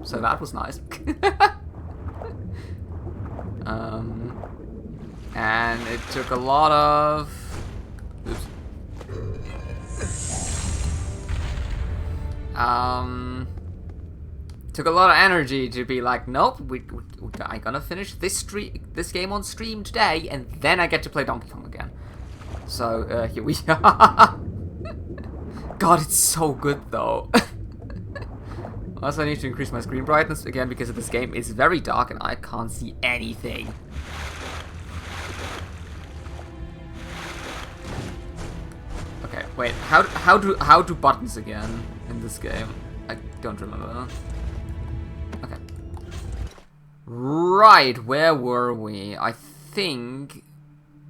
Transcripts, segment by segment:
so that was nice. And it took a lot of... Oops. Took a lot of energy to be like, nope, I'm gonna finish this game on stream today, and then I get to play Donkey Kong again. So, here we are. God, it's so good, though. Also, I need to increase my screen brightness again, because this game is very dark, and I can't see anything. Okay, wait, how do buttons again in this game? I don't remember. Okay. Right, where were we? I think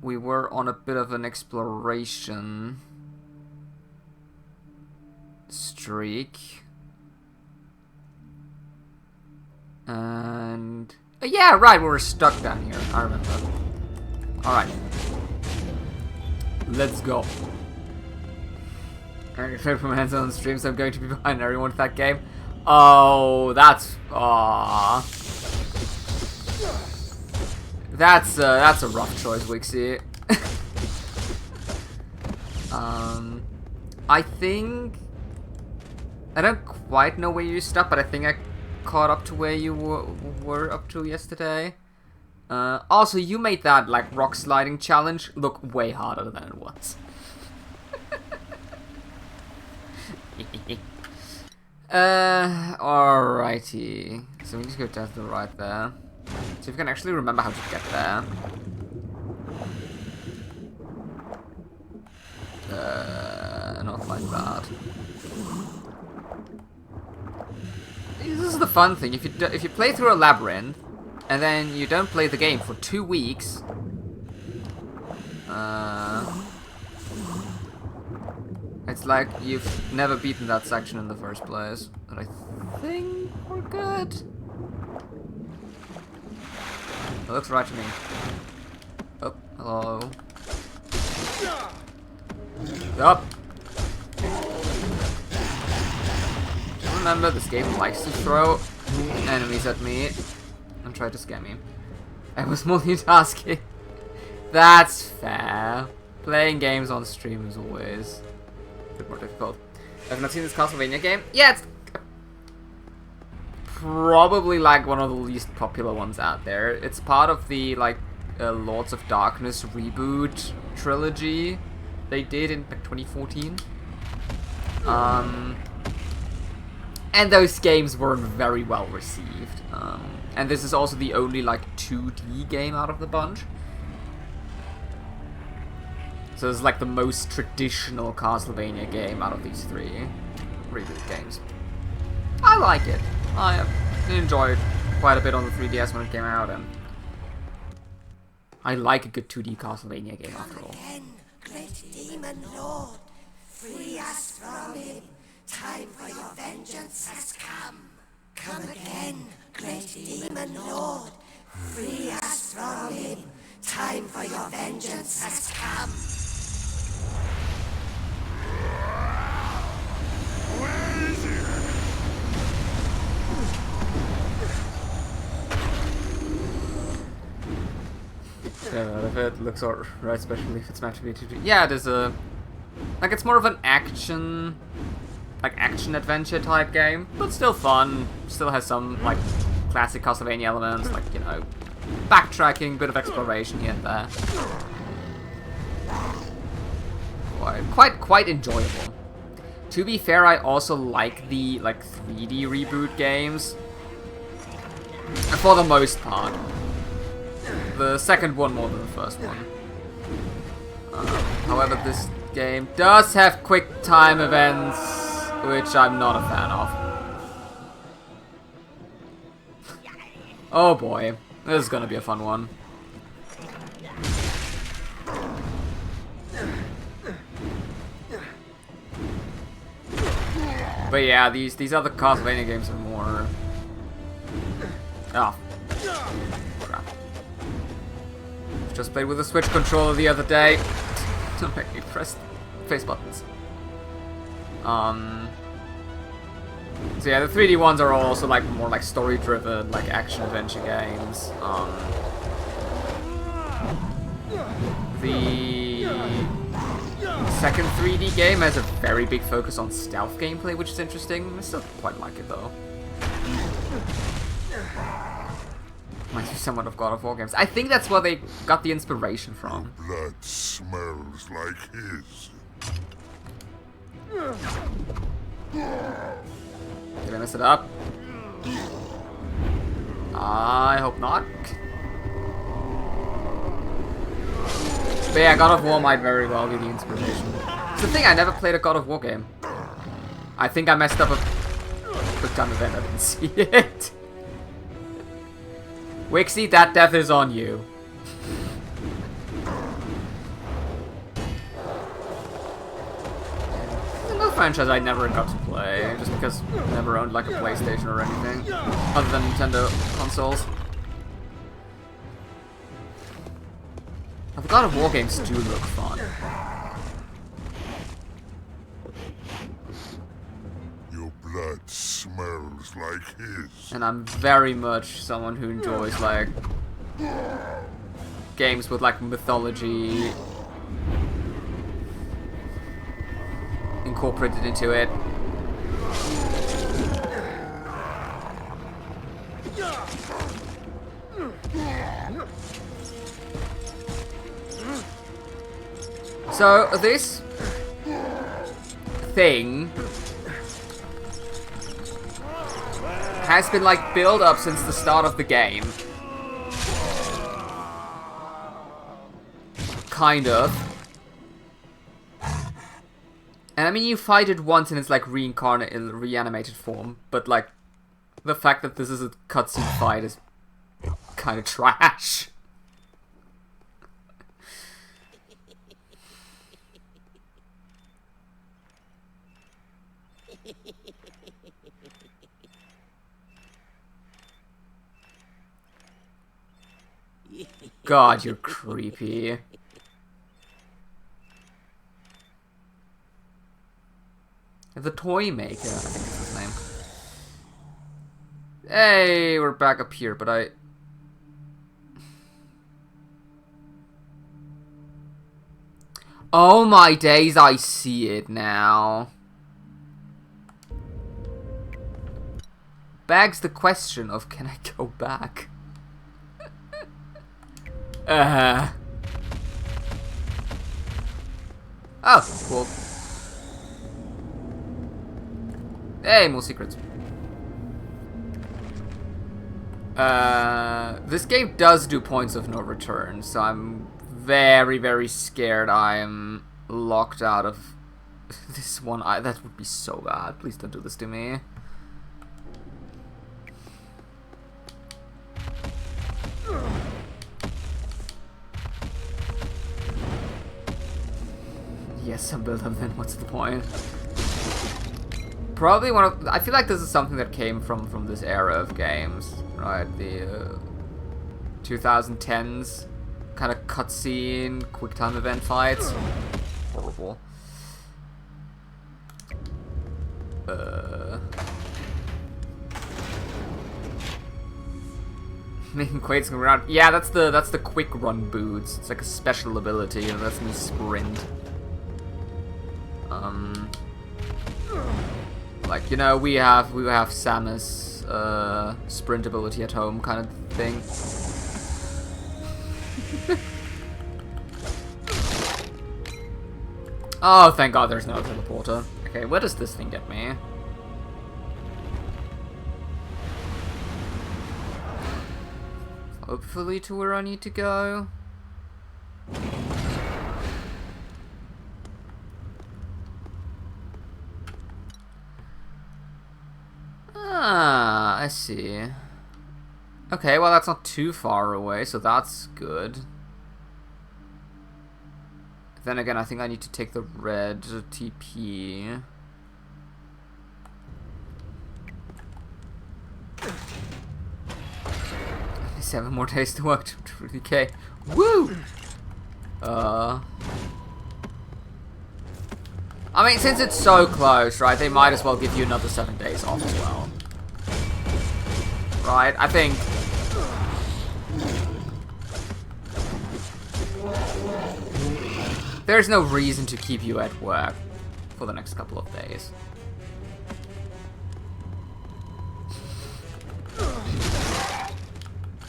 we were on a bit of an exploration streak. And... yeah, right, we were stuck down here. I remember. Alright. Let's go. I'm afraid from my hands on stream, so I'm going to be behind everyone with that game. Oh, that's... aww. That's a rough choice, Wixie. I think... I don't quite know where you stopped, but I think I caught up to where you were up to yesterday. Also, you made that, like, rock sliding challenge look way harder than it was. Alrighty. So we just go to the right there. See if we can actually remember how to get there. Not like that. This is the fun thing. If you play through a labyrinth and then you don't play the game for 2 weeks, it's like you've never beaten that section in the first place. But I think we're good. It looks right to me. Oh, hello. Up. Remember, this game likes to throw enemies at me and try to scare me. I was multitasking. That's fair. Playing games on stream is always a bit more difficult. I've not seen this Castlevania game. Yeah, it's probably like one of the least popular ones out there. It's part of the like Lords of Darkness reboot trilogy they did in 2014. And those games weren't very well received. And this is also the only like 2D game out of the bunch. So it's like the most traditional Castlevania game out of these 3 reboot games. I like it. I enjoyed quite a bit on the 3DS when it came out, and I like a good 2D Castlevania game after all. Again, great demon lord, free us from him. Time for your vengeance has come. Come again, great demon lord, free us from him. Time for your vengeance has come. Where is he? Yeah, if it looks alright, especially if it's meant to be 2D. Yeah, there's a... like, it's more of an action... like, action-adventure type game, but still fun. Still has some, like, classic Castlevania elements, like, you know, backtracking, bit of exploration here and there. Quite enjoyable. To be fair, I also like the, like, 3D reboot games. For the most part. The second one more than the first one. However, this game does have quick time events, which I'm not a fan of. Oh boy, this is gonna be a fun one. But yeah, these other Castlevania games are more... oh. Crap. Just played with a Switch controller the other day. Don't make me press face buttons. So yeah, the 3D ones are also like more like story-driven, like action-adventure games. The second 3D game has a very big focus on stealth gameplay, which is interesting. I still quite like it though. Reminds me somewhat of God of War games. I think that's where they got the inspiration from. Your blood smells like his. Did I mess it up? I hope not. But yeah, God of War might very well be the inspiration. It's the thing, I never played a God of War game. I think I messed up a quick time event, I didn't see it. Wixie, that death is on you. Another franchise I never got to play, just because I never owned like a PlayStation or anything, other than Nintendo consoles. The God of War games do look fun. Your blood smells like his. And I'm very much someone who enjoys like games with like mythology incorporated into it. So this thing has been like built up since the start of the game. Kind of. And I mean, you fight it once and it's like reanimated form, but like the fact that this is a cutscene fight is kind of trash. God, you're creepy. The Toy Maker, I think is his name. Hey, we're back up here, but I... Oh my days, I see it now. Begs the question of, can I go back? Oh, cool. Hey, more secrets. This game does do points of no return, so I'm very, very scared I'm locked out of this one. That would be so bad. Please don't do this to me. Yes, some build up, then what's the point? Probably one of... I feel like this is something that came from this era of games, right? The 2010s kind of cutscene, quick time event fights. Horrible. Making quakes around. Yeah, that's the quick run boots. It's like a special ability, and lets me sprint. Like, you know, we have Samus sprint ability at home kind of thing. Oh, thank God there's no teleporter. Okay, where does this thing get me? Hopefully to where I need to go. Ah, I see. Okay, well that's not too far away, so that's good. Then again, I think I need to take the red TP. At least 7 more days to work to 30k. Woo! I mean, since it's so close, right, they might as well give you another 7 days off as well. Right, I think... there's no reason to keep you at work for the next couple of days.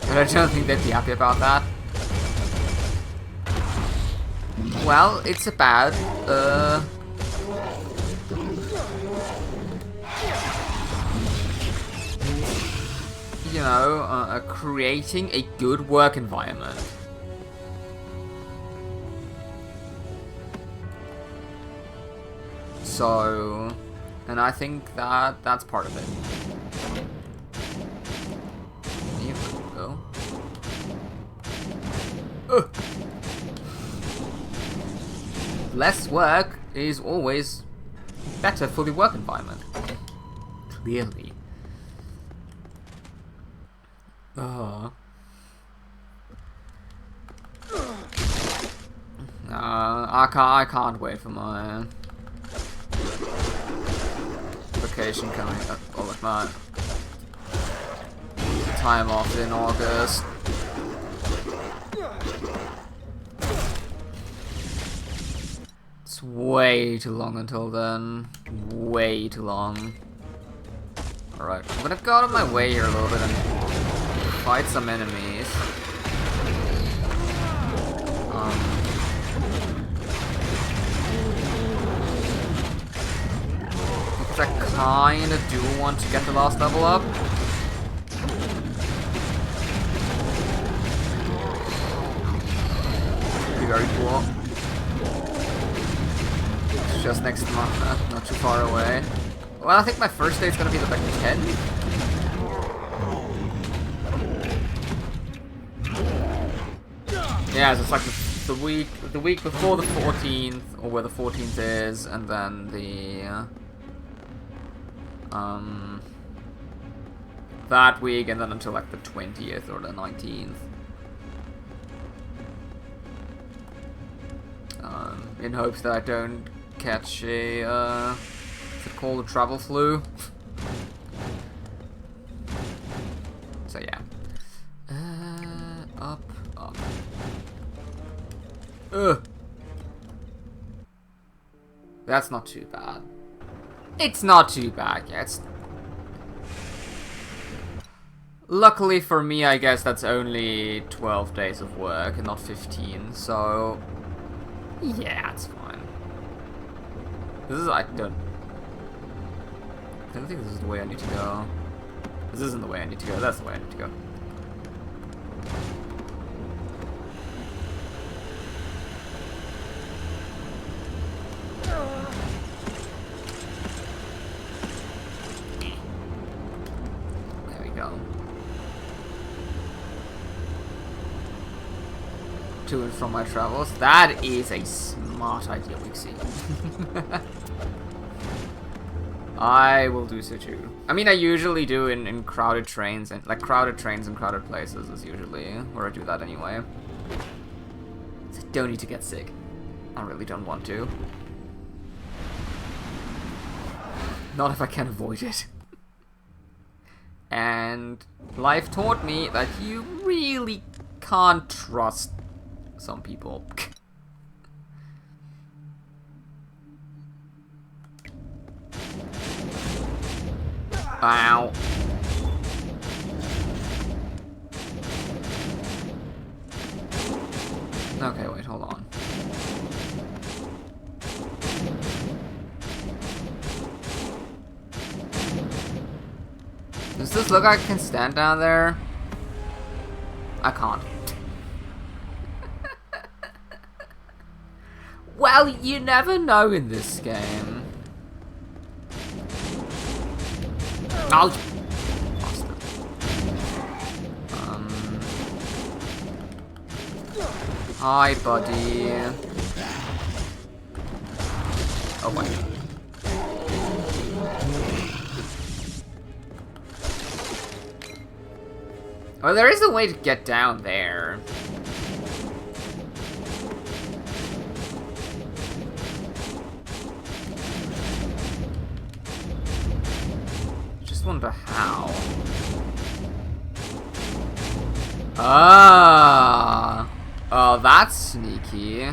But I don't think they'd be happy about that. Well, it's about, you know, creating a good work environment. So, and I think that that's part of it. Here we go. Less work is always better for the work environment. Clearly. I can't wait for my vacation coming up. Oh, look, my time off in August. It's way too long until then. Way too long. Alright, I'm gonna go out of my way here a little bit and fight some enemies. Because I kinda do want to get the last level up. Be very cool. It's just next month, not too far away. Well, I think my first day is gonna be like 10. Yeah, so it's like the week before the 14th, or where the 14th is, and then the that week, and then until like the 20th or the 19th. In hopes that I don't catch a what's it called, a travel flu. So yeah. Up. Ugh. That's not too bad. It's not too bad, yeah. Luckily for me, I guess that's only 12 days of work and not 15, so... yeah, it's fine. This is... I don't think this is the way I need to go. This isn't the way I need to go, that's the way I need to go. There we go. To and from my travels. That is a smart idea, Wixie. I will do so too. I mean, I usually do in crowded trains, and like crowded trains and crowded places is usually where I do that anyway. So I don't need to get sick. I really don't want to. Not if I can avoid it. And life taught me that you really can't trust some people. Ow. Okay, wait, hold on. Does this look like I can stand down there? I can't. Well, you never know in this game. I'll... Hi, buddy. Oh my god. Oh, there is a way to get down there. wonder how. Ah! Oh, that's sneaky.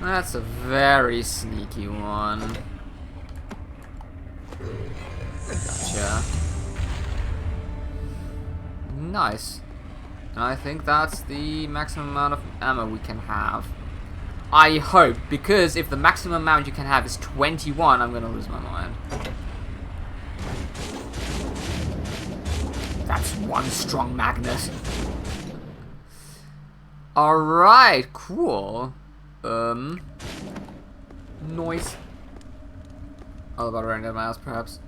That's a very sneaky one. Gotcha. Nice. And I think that's the maximum amount of ammo we can have. I hope, because if the maximum amount you can have is 21, I'm gonna lose my mind. That's one strong magnet. Alright, cool. Noise. All about running out of miles, perhaps.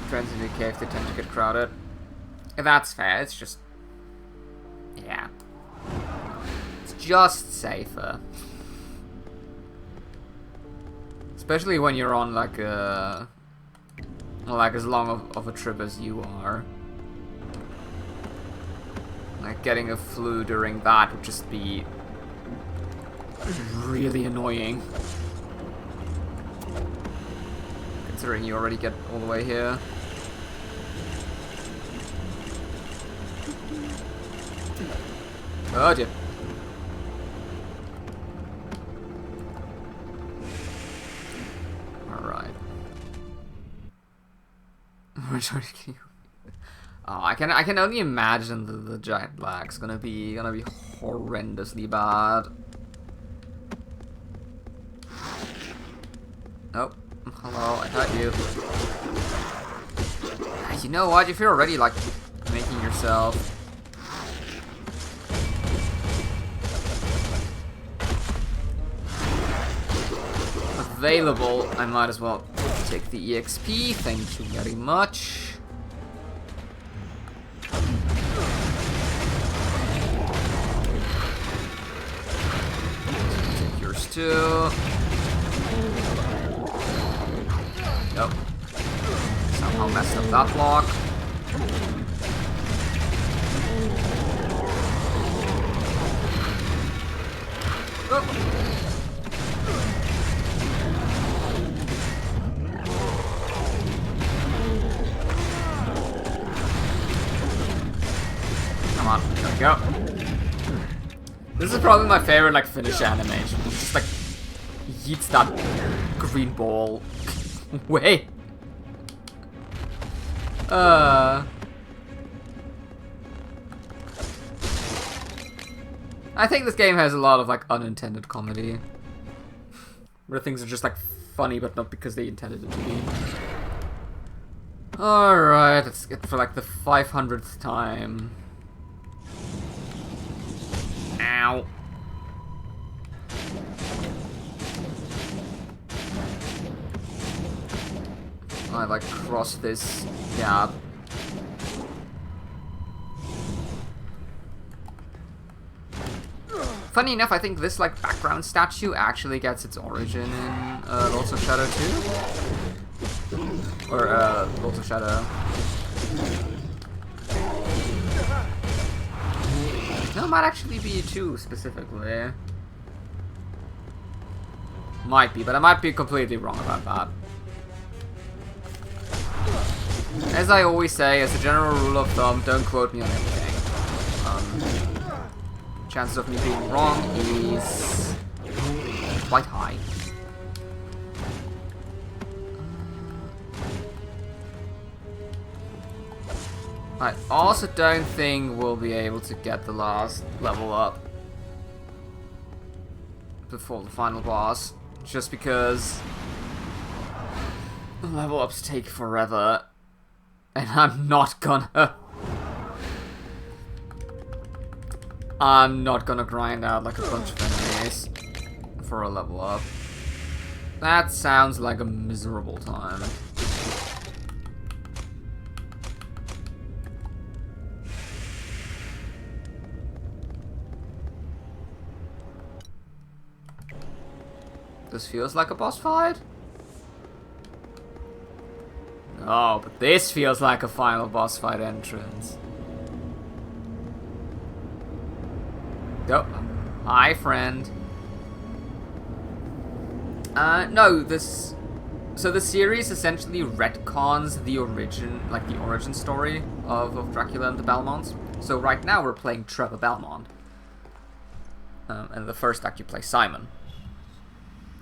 Trends in the cave, they tend to get crowded. That's fair, it's just... yeah. It's just safer. Especially when you're on like a... like as long of a trip as you are. Like getting a flu during that would just be... really annoying. Considering you already get all the way here. Oh dear. Alright. Oh, I can only imagine the giant black's gonna be horrendously bad. Oh, hello, I got you. You know what? If you're already like making yourself available, I might as well take the EXP. Thank you very much. Take yours too. Nope. Somehow messed up that block. Oh. Come on, there we go. This is probably my favorite like finish animation. It's just like yeets that green ball away. I think this game has a lot of like unintended comedy. Where things are just like funny but not because they intended it to be. Alright, let's get for like the 500th time. Ow. I like cross this gap. Funny enough, I think this like background statue actually gets its origin in Lords of Shadow 2. Or Lords of Shadow. No, it might actually be 2 specifically. Might be, but I might be completely wrong about that. As I always say, as a general rule of thumb, don't quote me on anything. Chances of me being wrong is quite high. I also don't think we'll be able to get the last level up before the final boss, just because the level ups take forever, and I'm not gonna grind out like a bunch of enemies for a level up. That sounds like a miserable time. This feels like a boss fight? No, but this feels like a final boss fight entrance. Go. Hi, friend. No, this... So the series essentially retcons the origin story of Dracula and the Belmonts. So right now we're playing Trevor Belmont. And the first act you play Simon.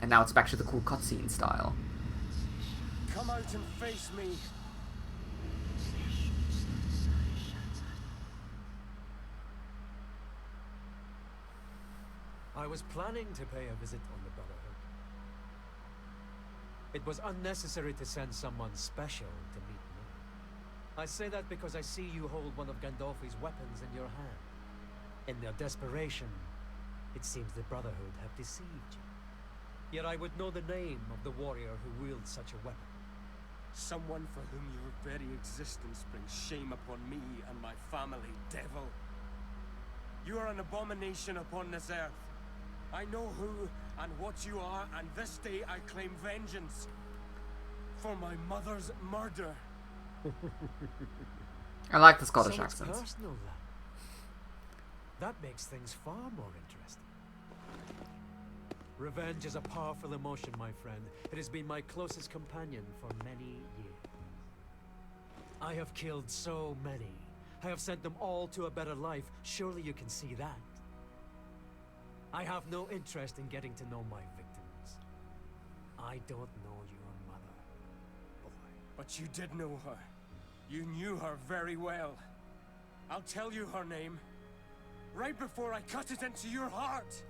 And now it's back to the cool cutscene style. Come out and face me. I was planning to pay a visit on the Brotherhood. It was unnecessary to send someone special to meet me. I say that because I see you hold one of Gandolfi's weapons in your hand. In their desperation, it seems the Brotherhood have deceived you. Yet I would know the name of the warrior who wields such a weapon. Someone for whom your very existence brings shame upon me and my family, devil. You are an abomination upon this earth. I know who and what you are, and this day I claim vengeance for my mother's murder. I like the Scottish So it's accents. personal, then. That makes things far more interesting. Revenge is a powerful emotion, my friend. It has been my closest companion for many years. I have killed so many. I have sent them all to a better life. Surely you can see that. I have no interest in getting to know my victims. I don't know your mother, boy. But you did know her. You knew her very well. I'll tell you her name right before I cut it into your heart.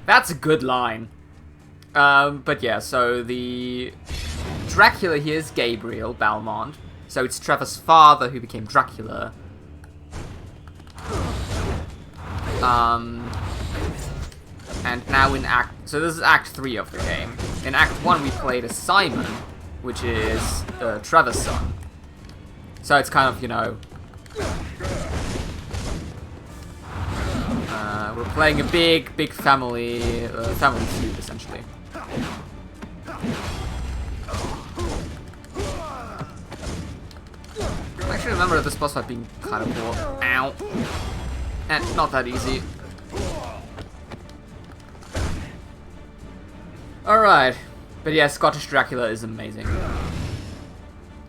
That's a good line. But yeah, so the Dracula here is Gabriel Belmont. So it's Trevor's father who became Dracula. And now in so this is Act 3 of the game. In Act 1 we played as Simon, which is Trevor's son. So it's kind of, you know... we're playing a big family feud, essentially. I actually remember this boss fight being kind of cool. Ow. And not that easy. Alright. But yeah, Scottish Dracula is amazing.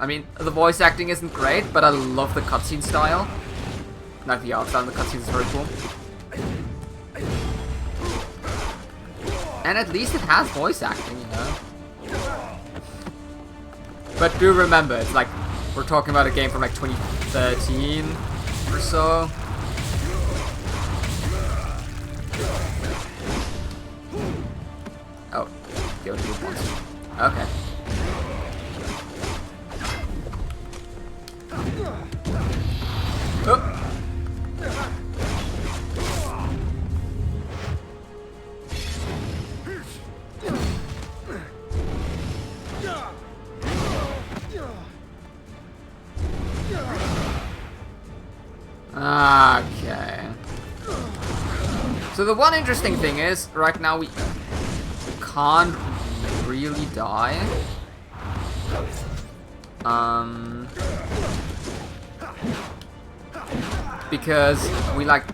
I mean, the voice acting isn't great, but I love the cutscene style. Like the art style, the cutscene is very cool. And at least it has voice acting, you know. But do remember, it's like, we're talking about a game from like 2013 or so. Oh, go to the monster. Okay. Oh. Okay. So the one interesting thing is, right now we can't really die. Because we like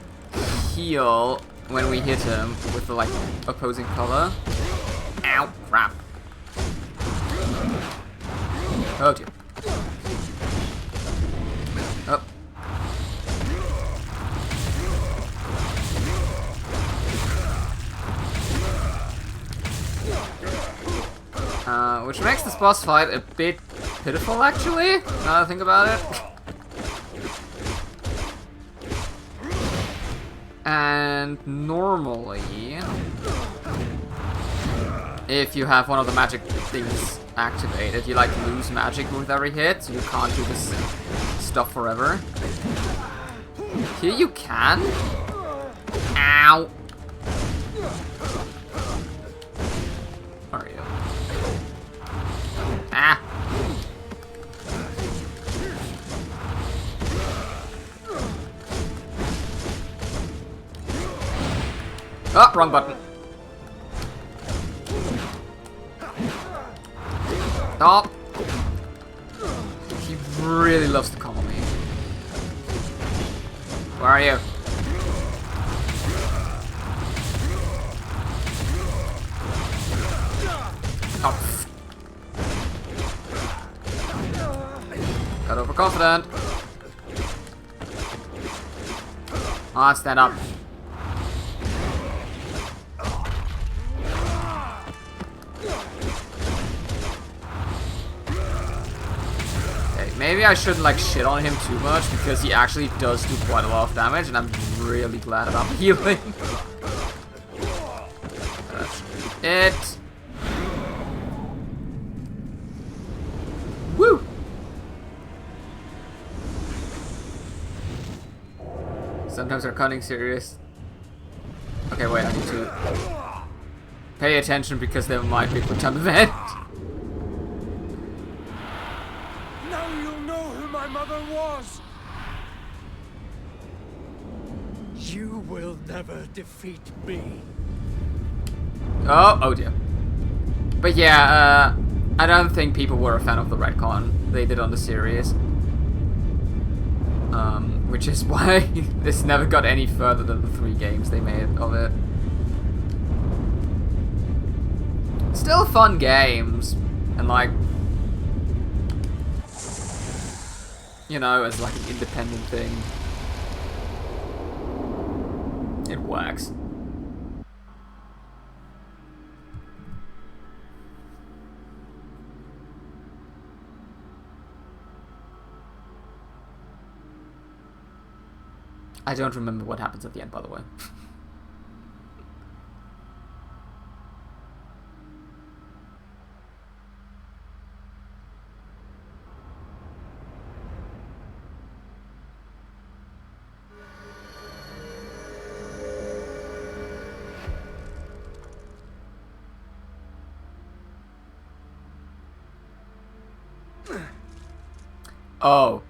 heal when we hit him with the like opposing color. Ow, crap. Oh dear. Oh. Which makes this boss fight a bit pitiful, actually, now that I think about it. And normally, if you have one of the magic things activated, you like lose magic with every hit, so you can't do this stuff forever. Here you can. Ow. Where are you? Ah. Oh, wrong button. Stop. He really loves to come on me. Where are you? Oh. Got overconfident. Ah, stand up. Okay, maybe I shouldn't like shit on him too much because he actually does do quite a lot of damage, and I'm really glad about healing. That's it. Woo! Sometimes they're cutting serious. Okay, wait, I need to pay attention because there might be a quick time event. Now you'll know who my mother was! You will never defeat me. Oh dear. But yeah, I don't think people were a fan of the retcon they did on the series. Which is why this never got any further than the 3 games they made of it. Still fun games, and like, you know, as like an independent thing, it works. I don't remember what happens at the end, by the way. Oh.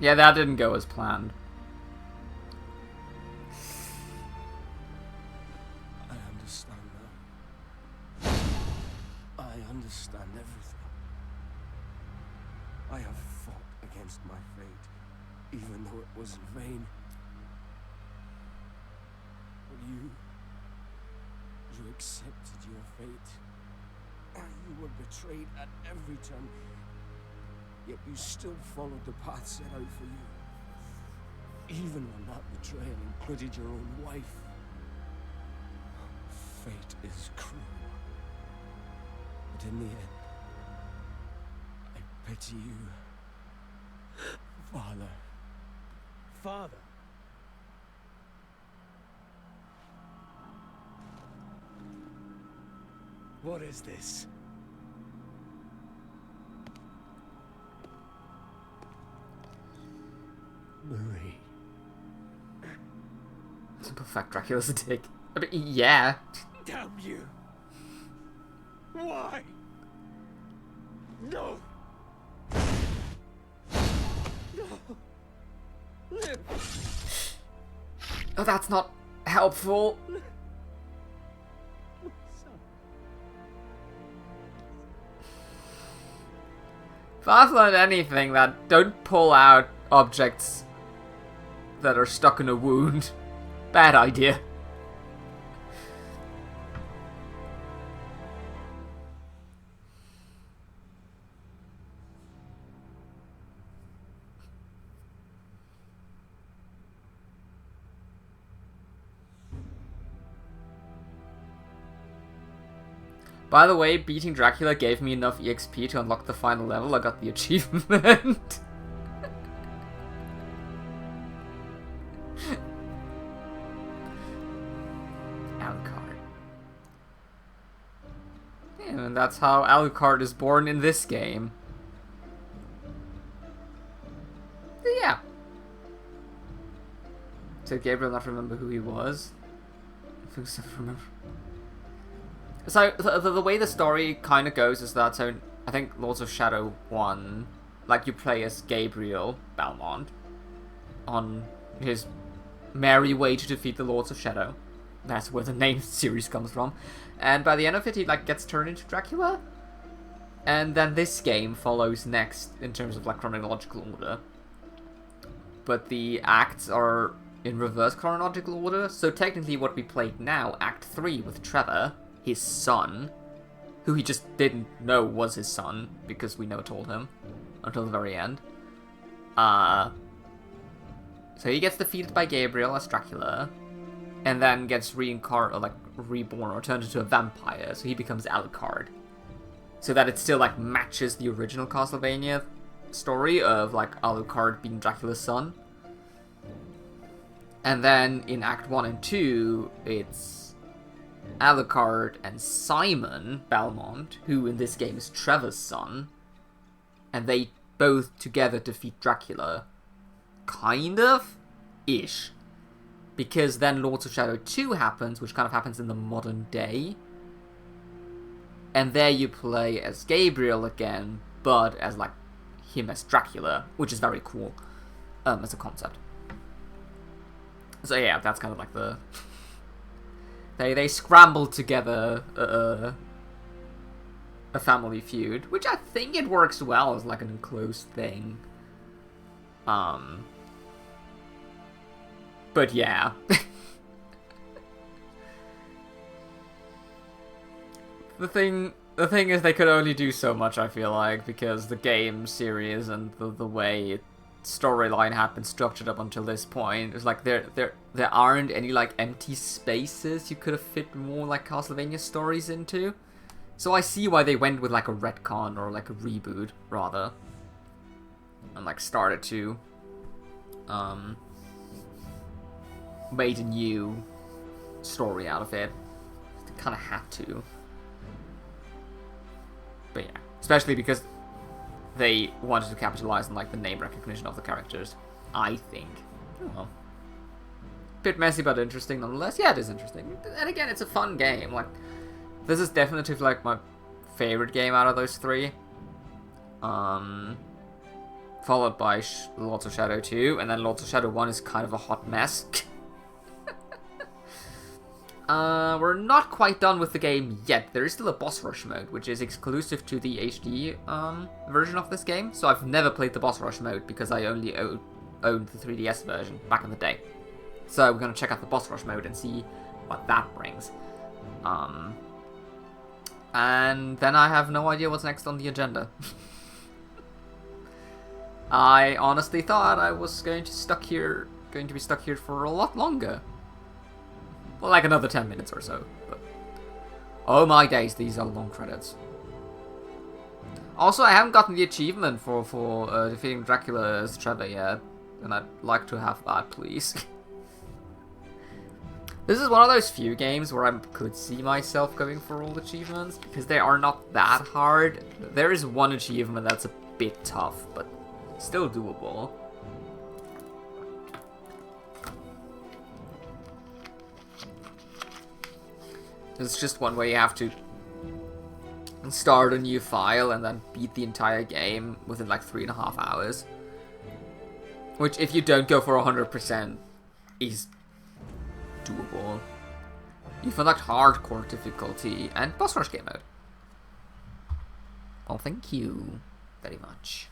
Yeah, that didn't go as planned. I understand now. I understand everything. I have fought against my fate, even though it was in vain. But you accepted your fate. You were betrayed at every turn. Yet you still followed the path set out for you. Even when that betrayal included your own wife. Fate is cruel. But in the end, I pity you, Father. Father? What is this? Marie. Simple fact, Dracula's a dick. I mean, yeah. Damn you! Why? No! No! Oh, that's not helpful. If I've learned anything, that don't pull out objects that are stuck in a wound. Bad idea. By the way, beating Dracula gave me enough EXP to unlock the final level. I got the achievement. Alucard. Yeah, and that's how Alucard is born in this game. Yeah. Did Gabriel not remember who he was? I think so, remember. So, the way the story kind of goes is that, so, I think Lords of Shadow 1, like, you play as Gabriel Belmont on his merry way to defeat the Lords of Shadow. That's where the name series comes from. And by the end of it, he, like, gets turned into Dracula. And then this game follows next, in terms of, like, chronological order. but the acts are in reverse chronological order. So technically what we played now, Act 3 with Trevor, his son, who he just didn't know was his son, because we never told him until the very end. So he gets defeated by Gabriel as Dracula, and then gets reborn or turned into a vampire, so he becomes Alucard. So that it still, like, matches the original Castlevania story of, like, Alucard being Dracula's son. And then in Act 1 and 2, it's Alucard and Simon Belmont, who in this game is Trevor's son, and they both together defeat Dracula. Kind of? Ish. Because then Lords of Shadow 2 happens, which kind of happens in the modern day. And there you play as Gabriel again, but as, like, him as Dracula, which is very cool as a concept. So yeah, that's kind of like the... they scrambled together a family feud, which I think it works well as, like, an enclosed thing. But yeah. The thing is they could only do so much, I feel like, because the game series and the way storyline had been structured up until this point is like there aren't any, like, empty spaces you could have fit more, like, Castlevania stories into. So I see why they went with, like, a retcon or, like, a reboot rather, and, like, started to made a new story out of it. They kind of had to. But yeah, especially because they wanted to capitalize on, like, the name recognition of the characters, I think. Oh well. Bit messy, but interesting nonetheless. Yeah, it is interesting. And again, it's a fun game. Like, this is definitely, like, my favorite game out of those three. Followed by Lords of Shadow 2, and then Lords of Shadow 1 is kind of a hot mess. We're not quite done with the game yet. There is still a boss rush mode, which is exclusive to the HD version of this game. So I've never played the boss rush mode because I only owned the 3DS version back in the day. So we're going to check out the boss rush mode and see what that brings. And then I have no idea what's next on the agenda. I honestly thought I was going to be stuck here for a lot longer. Well, like another 10 minutes or so, but... Oh my days, these are long credits. Also, I haven't gotten the achievement for defeating Dracula as Trevor yet, and I'd like to have that, please. This is one of those few games where I could see myself going for all achievements, because they are not that hard. There is one achievement that's a bit tough, but still doable. It's just one where you have to start a new file and then beat the entire game within, like, 3.5 hours. Which, if you don't go for 100%, is doable. You've unlocked hardcore difficulty and boss rush game mode. Well, thank you very much.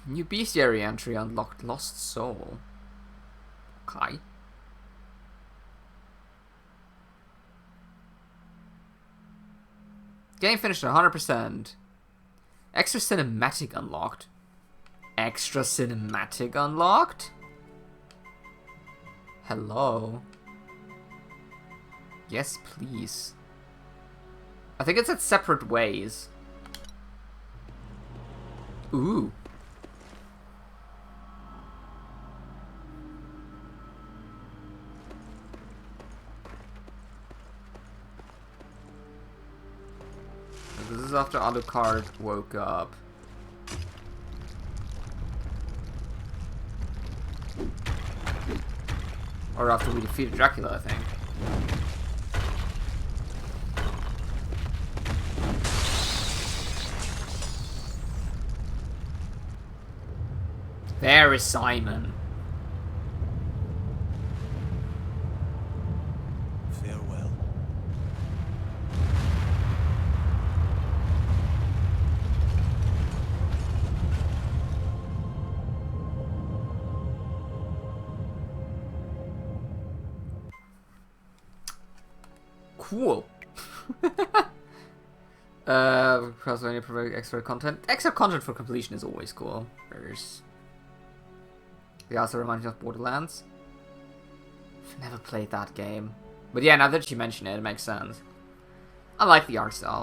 New bestiary entry unlocked Lost Soul. Okay. Game finished at 100%. Extra cinematic unlocked. Extra cinematic unlocked? Hello? Yes, please. I think it's at separate ways. Ooh. This is after Alucard woke up. Or after we defeated Dracula, I think. There is Simon. Farewell. cool. Castlevania provide extra content. Extra content for completion is always cool. They also remind me of Borderlands. I've never played that game. But yeah, now that you mention it, it makes sense. I like the art style.